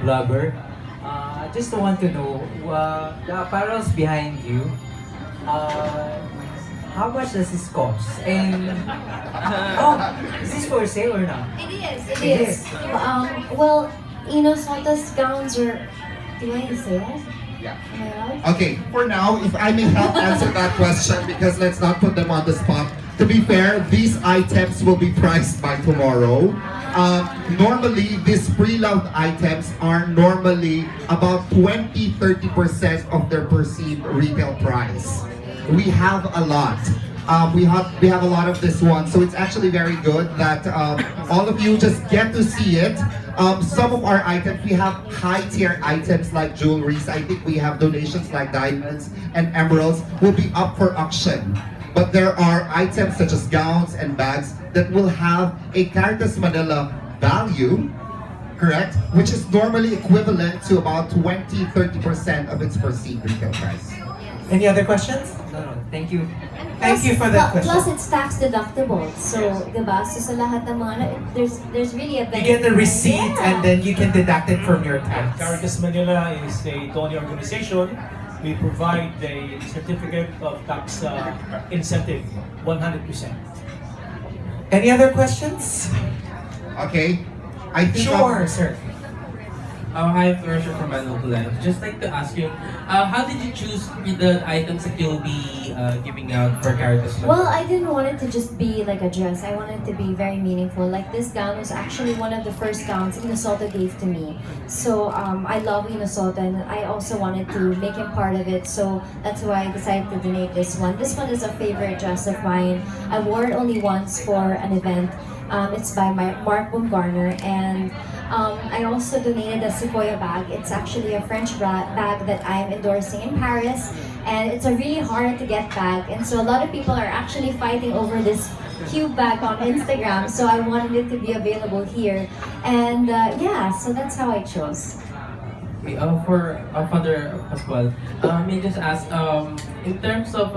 vlogger. I just want to know the apparels behind you. Uh, how much does this cost? And oh, is this for sale or not? It is. It It is. is. Well, Salta's gowns are. Do I say that? Yeah. Am I allowed? Okay, for now, if I may help answer that question, because let's not put them on the spot. To be fair, these items will be priced by tomorrow. Normally, these pre-loved items are normally about 20-30% of their perceived retail price. We have a lot. We have a lot of this one, so it's actually very good that all of you just get to see it. Some of our items, we have high-tier items like jewelries. I think we have donations like diamonds and emeralds will be up for auction. But there are items such as gowns and bags that will have a Caritas Manila value, correct? Which is normally equivalent to about 20-30% of its perceived retail price. Any other questions? No. Thank you. Thank you for that question. Plus, it's tax deductible. So, diba? So, sa lahat ng mga, there's really a You get the receipt and then you can deduct it from your tax. Caritas Manila is a donor organization. We provide a certificate of tax incentive, 100%. Any other questions? Okay? I think Sure, sir. Hi, Flourish from Manila Live. Just like to ask you, how did you choose the items that you'll be giving out for Caritas? Well, I didn't want it to just be like a dress. I wanted it to be very meaningful. Like this gown was actually one of the first gowns Inosolta gave to me. So I love Inosolta and I also wanted to make him part of it. So that's why I decided to donate this one. This one is a favorite dress of mine. I wore it only once for an event. It's by Mark Baumgartner, and I also donated a Sequoia bag. It's actually a French bag that I'm endorsing in Paris, and it's a really hard to get bag. And so a lot of people are actually fighting over this cute bag on Instagram. So I wanted it to be available here, and yeah, so that's how I chose. Okay, for Father Pascual, may I just ask, in terms of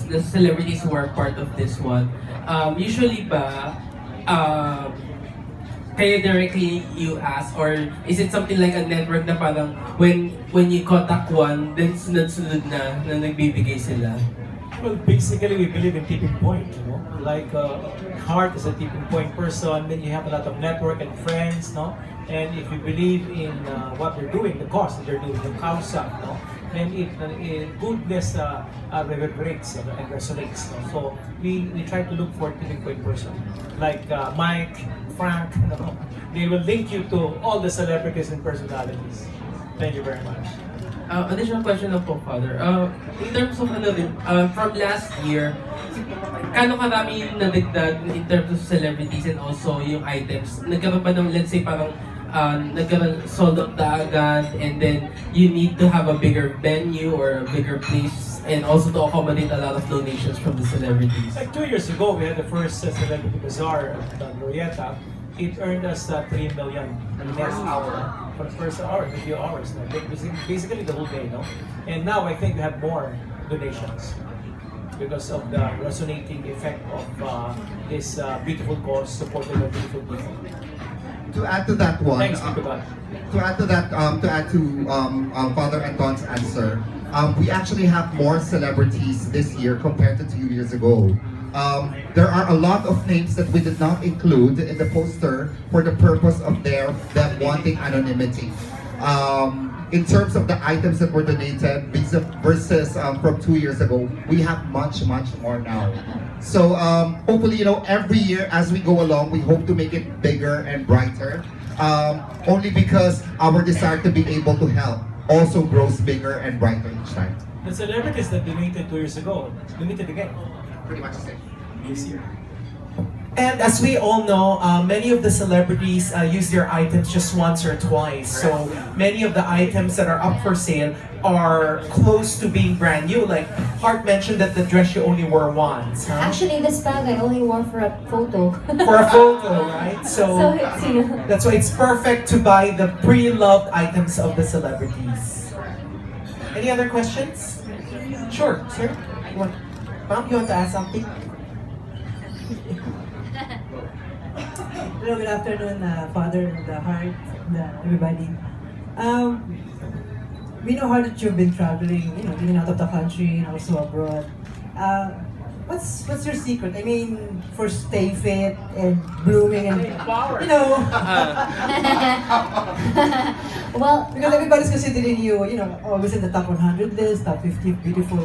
the celebrities who are part of this one, usually ba, kayo directly you ask, or is it something like a network na parang when you contact one, then sunod-sunod na nagbibigay sila? Well, basically, we believe in tipping point, Like, Heart is a tipping point person, then you have a lot of network and friends, And if you believe in what they're doing, the cause that they're doing, the causa, then goodness reverberates and resonates. So we try to look for a tipping point person. Like Mike, Frank, they will link you to all the celebrities and personalities. Thank you very much. Additional question lang po, Father. In terms of from last year, kano karami yung nadagdag in terms of celebrities and also yung items? Nagkaroon ba ng, let's say, parang nagkaroon sold out na agad, and then you need to have a bigger venue or a bigger place, and also to accommodate a lot of donations from the celebrities? Like 2 years ago, we had the first Celebrity Bazaar at Glorieta. It earned us 3 million in the next hour. For the first hour, a few hours. Basically the whole day, And now I think we have more donations because of the resonating effect of this beautiful cause supported by beautiful people. To add to that one, Thanks, Tito God. to add to Father Anton's answer, we actually have more celebrities this year compared to 2 years ago. There are a lot of names that we did not include in the poster for the purpose of them wanting anonymity. In terms of the items that were donated versus from 2 years ago, we have much more now. So hopefully, every year as we go along, we hope to make it bigger and brighter. Only because our desire to be able to help also grows bigger and brighter each time. The celebrities that donated 2 years ago donated again Pretty much the same. this year. And as we all know, many of the celebrities use their items just once or twice. So many of the items that are up for sale are close to being brand new. Like Hart mentioned that the dress you only wore once. Huh? Actually, this bag I only wore for a photo. For a photo, right? So it's, That's why it's perfect to buy the pre-loved items of the celebrities. Any other questions? Sure, sir. Ma'am, you want to ask something? Hello, good afternoon, Father of the Heart, everybody. Um, we know how that you've been traveling, even out of the country and also abroad. Uh, what's your secret? I mean, for stay fit and blooming and Well, because everybody's considering you, always in the top 100 list, top 50 beautiful,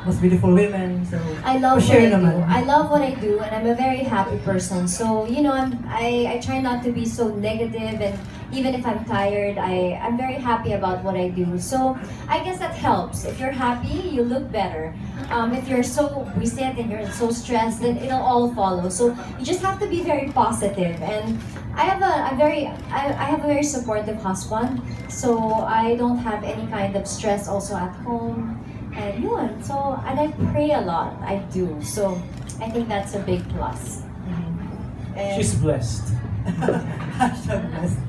most beautiful women. So I love what share I do. naman. I love what I do, and I'm a very happy person. So I try not to be so negative, and even if I'm tired, I'm very happy about what I do. So I guess that helps. If you're happy, you look better. If you're so reset and you're so stressed, then it'll all follow. So you just have to be very positive. And I have a very supportive husband, so I don't have any kind of stress also at home. And and I pray a lot. I do. So I think that's a big plus. And She's blessed. hashtag blessed.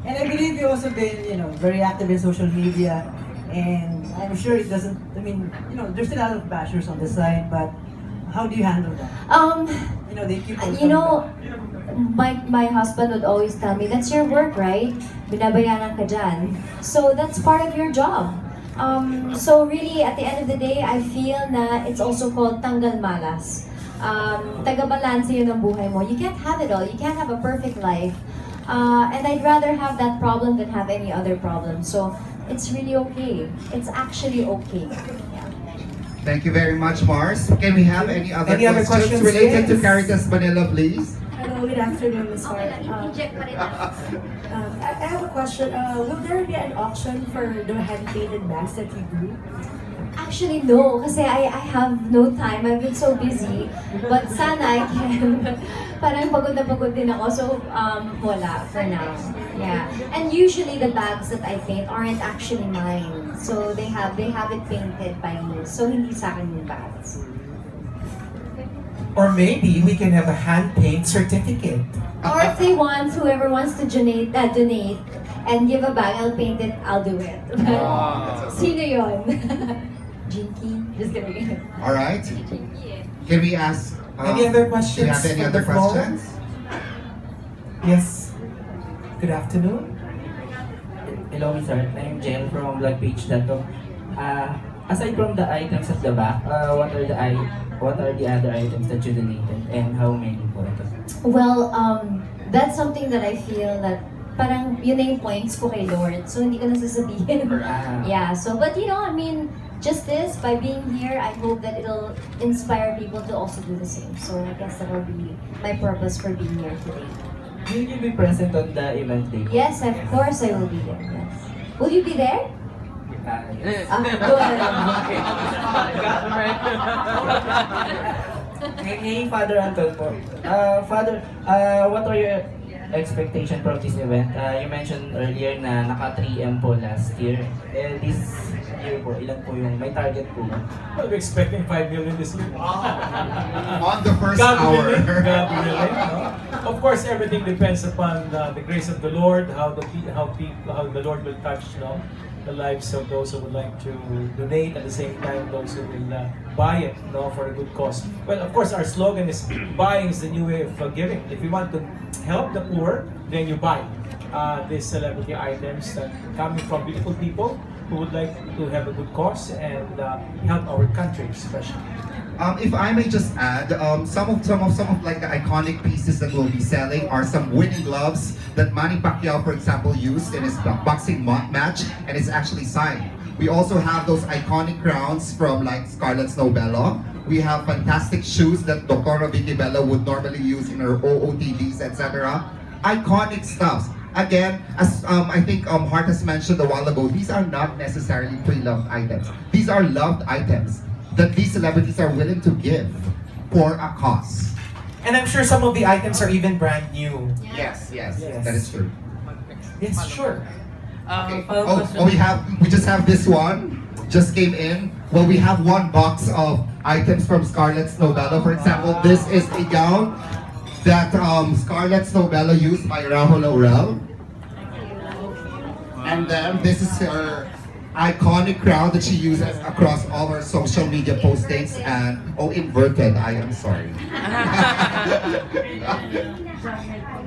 And I believe you also been, very active in social media. And I'm sure it doesn't, there's still a lot of bashers on the side, but how do you handle that? They keep on coming back. My husband would always tell me, that's your work, right? Binabayaran ka dyan. So that's part of your job. So really, at the end of the day, I feel na it's also called tanggal malas. Taga-balanse yun ang buhay mo. You can't have it all. You can't have a perfect life. And I'd rather have that problem than have any other problem. So it's really okay. It's actually okay. Yeah. Thank you very much, Mars. Can we have any other questions questions? related to Yes. Caritas Manila, please? Hello, good afternoon, Ms. Hart. I have a question. Will there be an auction for the hand-painted bags that you do? Actually, no. Kasi I have no time. I've been so busy. But sana I can. Parang pagod na pagod din ako. So, wala for now. Yeah. And usually the bags that I paint aren't actually mine. So, they have it painted by me. So, hindi sa akin yung bags. Or maybe we can have a hand paint certificate. Or if they want, whoever wants to donate and give a bag, I'll paint it, I'll do it. Sino yun? Jinky? Just kidding. All right. Can we ask? Any other Do questions? you have any from other the floor? questions? Yes. Good afternoon. Hello, Miss Art. I'm Jen from vlogpage.com. Aside from the items at the back, what are the other items that you donated and how many po? Well, that's something that I feel that parang yun na yung points ko kay Lord. So, hindi ko na sasabihin. Yeah, so, but just this, by being here, I hope that it'll inspire people to also do the same. So, I guess that'll be my purpose for being here today. Will you be present on the event day? Yes, of course I will be there. Yes. Will you be there? Yes. Good. Hey, Father Anton po. Father, what are your expectation from this event? You mentioned earlier na naka 3M po last year. This year po, ilan po yung may target po? Well, we're expecting 5 million this year. On the first God hour. willing, God willing, no? Of course, everything depends upon the grace of the Lord, how the Lord will touch, the lives of those who would like to donate, at the same time those who will buy it, for a good cause. Well, of course, our slogan is buying is the new way of giving. If you want to help the poor, then you buy these celebrity items that coming from beautiful people who would like to have a good cause and help our country, especially. If I may just add, some of like the iconic pieces that we'll be selling are some winning gloves that Manny Pacquiao, for example, used in his boxing match, and it's actually signed. We also have those iconic crowns from like Scarlett Snowbello. We have fantastic shoes that Dr. Vicky Bella would normally use in her OOTDs, etc. Iconic stuffs. Again, as I think Hart has mentioned a while ago, these are not necessarily pre-loved items. These are loved items that these celebrities are willing to give for a cause. And I'm sure some of the items are even brand new. Yes, that is true. Yes, sure. Okay. We just have this one. Just came in. Well, we have one box of items from Scarlett Snowbello. For example, this is a gown that Scarlett Snowbello used by Rahul Laurel. And then this is her iconic crown that she uses across all her social media postings and inverted. I am sorry.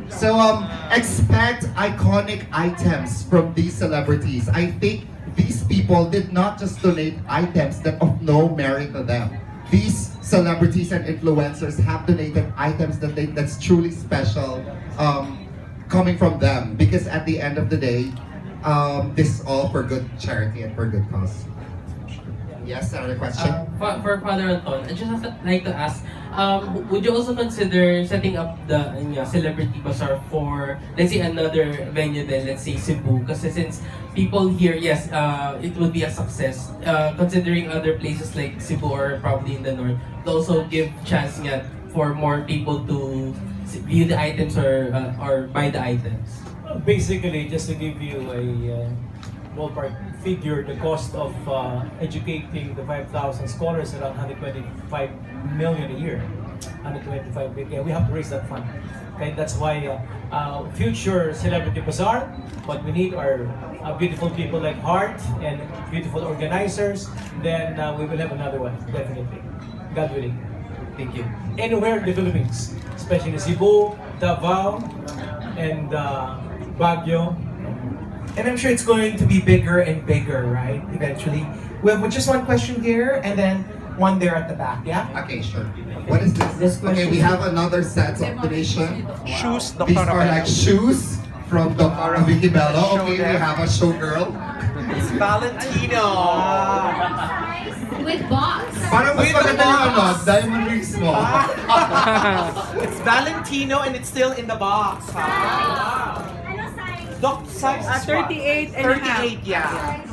So expect iconic items from these celebrities. I think these people did not just donate items that of no merit to them. These celebrities and influencers have donated items that's truly special, coming from them, because at the end of the day, this is all for good charity and for good cause. Yes, another question? For Father Anton, I just like to ask, would you also consider setting up the Celebrity Bazaar for, let's say, another venue than, let's say, Cebu? Kasi since people here, yes, it would be a success. Considering other places like Cebu or probably in the north, to also give chance nga for more people to view the items or buy the items. Basically, just to give you a ballpark figure, the cost of educating the 5,000 scholars around 125 million a year. 125 million. We have to raise that fund. Okay, that's why future Celebrity Bazaar, what we need are beautiful people like Heart and beautiful organizers. Then we will have another one, definitely. God willing. Thank you. Anywhere in the Philippines, especially Cebu, Davao, and Baguio. And I'm sure it's going to be bigger and bigger, right? Eventually. We have just one question here, and then one there at the back, yeah? Okay, sure. What is this? Okay, we have another set of donation. Shoes, These Dr. are like shoes from Dr. Vicky Bello. Okay, we have a showgirl. It's Valentino. With box. Parang mas maganda yung ano, diamond rings mo. It's Valentino and it's still in the box. Wow. Doc size is 38 and a half. 38, yeah.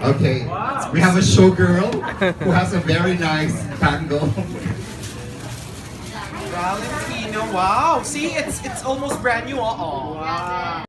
Okay, we have a showgirl who has a very nice tango. Valentino, wow. See, it's almost brand new. Wow.